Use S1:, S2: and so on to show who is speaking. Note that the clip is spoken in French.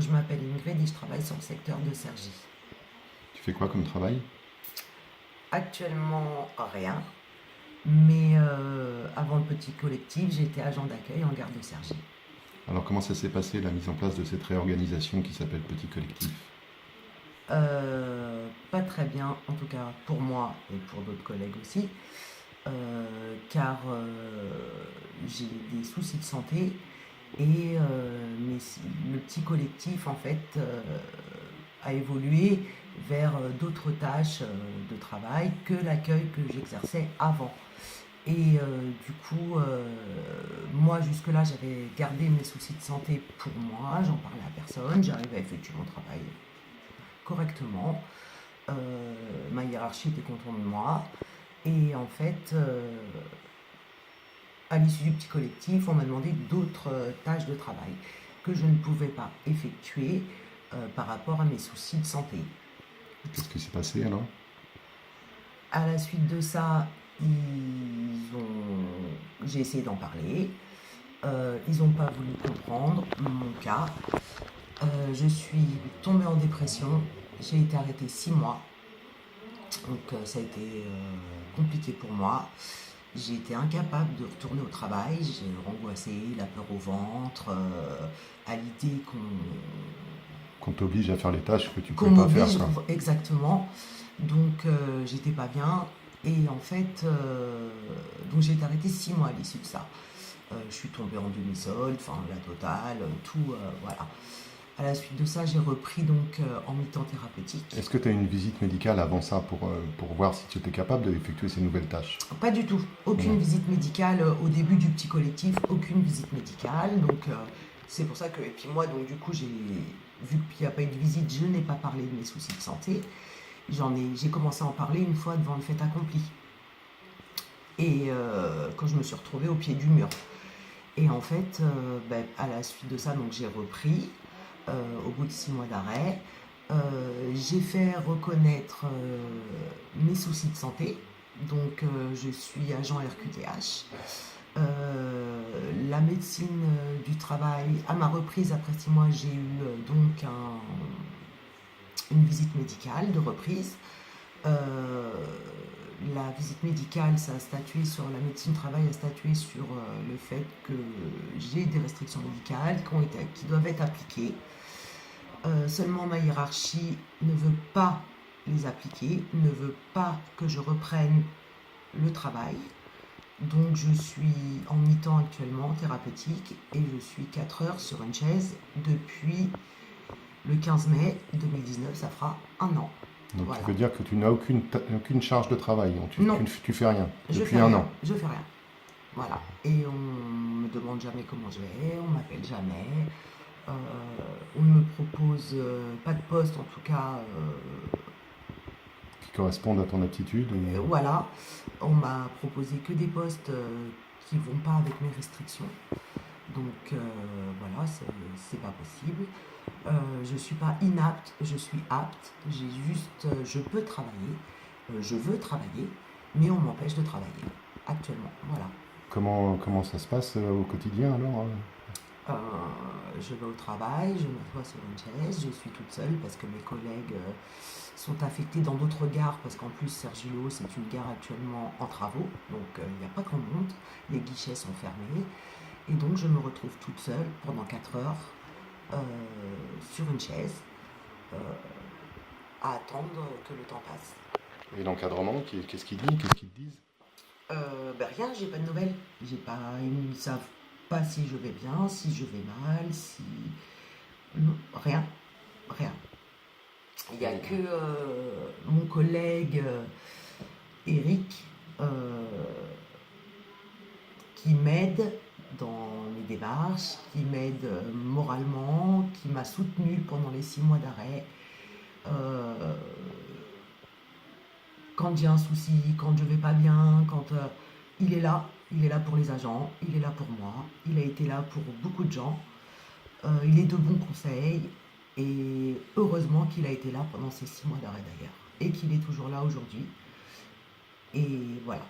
S1: je m'appelle Ingrid et je travaille sur le secteur de Cergy.
S2: Tu fais quoi comme travail?
S1: Actuellement, rien, mais avant le petit collectif, j'étais agent d'accueil en gare de Cergy.
S2: Alors comment ça s'est passé la mise en place de cette réorganisation qui s'appelle Petit Collectif?
S1: Pas très bien, en tout cas pour moi et pour d'autres collègues aussi, car j'ai des soucis de santé et le petit collectif en fait a évolué vers d'autres tâches de travail que l'accueil que j'exerçais avant. Et du coup, moi jusque-là, j'avais gardé mes soucis de santé pour moi, j'en parlais à personne, j'arrivais à effectuer mon travail correctement. Ma hiérarchie était contente de moi. Et en fait, à l'issue du petit collectif, on m'a demandé d'autres tâches de travail que je ne pouvais pas effectuer par rapport à mes soucis de santé.
S2: Qu'est-ce qui s'est passé alors?
S1: À la suite de ça, j'ai essayé d'en parler. Ils n'ont pas voulu comprendre mon cas. Je suis tombée en dépression. J'ai été arrêtée 6 mois. Donc ça a été compliqué pour moi. J'ai été incapable de retourner au travail. J'ai angoissé, la peur au ventre, à l'idée
S2: Qu'on t'oblige à faire les tâches que tu
S1: qu'on
S2: peux pas faire,
S1: m'oblige
S2: quoi.
S1: exactement. Donc j'étais pas bien. Et en fait, donc j'ai été arrêtée 6 mois à l'issue de ça. Je suis tombée en demi-solde, enfin la totale, tout, voilà. À la suite de ça, j'ai repris donc en mi-temps thérapeutique.
S2: Est-ce que tu as une visite médicale avant ça pour voir si tu étais capable d'effectuer ces nouvelles tâches?
S1: Pas du tout. Aucune
S2: Non.
S1: visite médicale au début du petit collectif, aucune visite médicale. Donc c'est pour ça que, et puis moi, donc du coup, vu qu'il n'y a pas eu de visite, je n'ai pas parlé de mes soucis de santé. J'ai commencé à en parler une fois devant le fait accompli. Et quand je me suis retrouvée au pied du mur. Et en fait, à la suite de ça, donc j'ai repris au bout de 6 mois d'arrêt. J'ai fait reconnaître mes soucis de santé. Donc je suis agent RQTH. La médecine du travail, à ma reprise après 6 mois, j'ai eu donc une visite médicale de reprise. La visite médicale, ça a statué sur la médecine du travail, a statué sur le fait que j'ai des restrictions médicales qui doivent être appliquées. Seulement ma hiérarchie ne veut pas les appliquer, ne veut pas que je reprenne le travail. Donc je suis en mi-temps actuellement thérapeutique et je suis 4 heures sur une chaise depuis le 15 mai 2019, ça fera un an.
S2: Donc
S1: Voilà.
S2: tu veux dire que tu n'as aucune charge de travail, donc
S1: Non.
S2: tu fais rien
S1: Je
S2: depuis
S1: fais
S2: un
S1: rien.
S2: an.
S1: Je fais rien. Voilà. Et on me demande jamais comment je vais, on m'appelle jamais. On ne me propose pas de poste, en tout cas.
S2: Qui correspondent à ton aptitude.
S1: Voilà. On m'a proposé que des postes qui vont pas avec mes restrictions. Donc voilà, c'est pas possible. Je suis pas inapte, je suis apte. Je peux travailler, je veux travailler, mais on m'empêche de travailler actuellement. Voilà.
S2: Comment ça se passe au quotidien alors?
S1: Je vais au travail, je m'assois sur une chaise, je suis toute seule parce que mes collègues sont affectés dans d'autres gares parce qu'en plus Cergy-le-Haut c'est une gare actuellement en travaux, donc il n'y a pas grand monde, les guichets sont fermés et donc je me retrouve toute seule pendant 4 heures sur une chaise à attendre que le temps passe.
S2: Et l'encadrement, qu'est-ce qu'il dit? Qu'est-ce qu'ils te disent?
S1: Rien, j'ai pas de nouvelles. Ils ne savent pas si je vais bien, si je vais mal, si. Non, rien. Rien. Il n'y a que mon collègue Eric qui m'aide dans mes démarches, qui m'aide moralement, qui m'a soutenu pendant les 6 mois d'arrêt. Quand j'ai un souci, quand je vais pas bien, il est là pour les agents, il est là pour moi, il a été là pour beaucoup de gens, il est de bons conseils et heureusement qu'il a été là pendant ces 6 mois d'arrêt d'ailleurs et qu'il est toujours là aujourd'hui et voilà.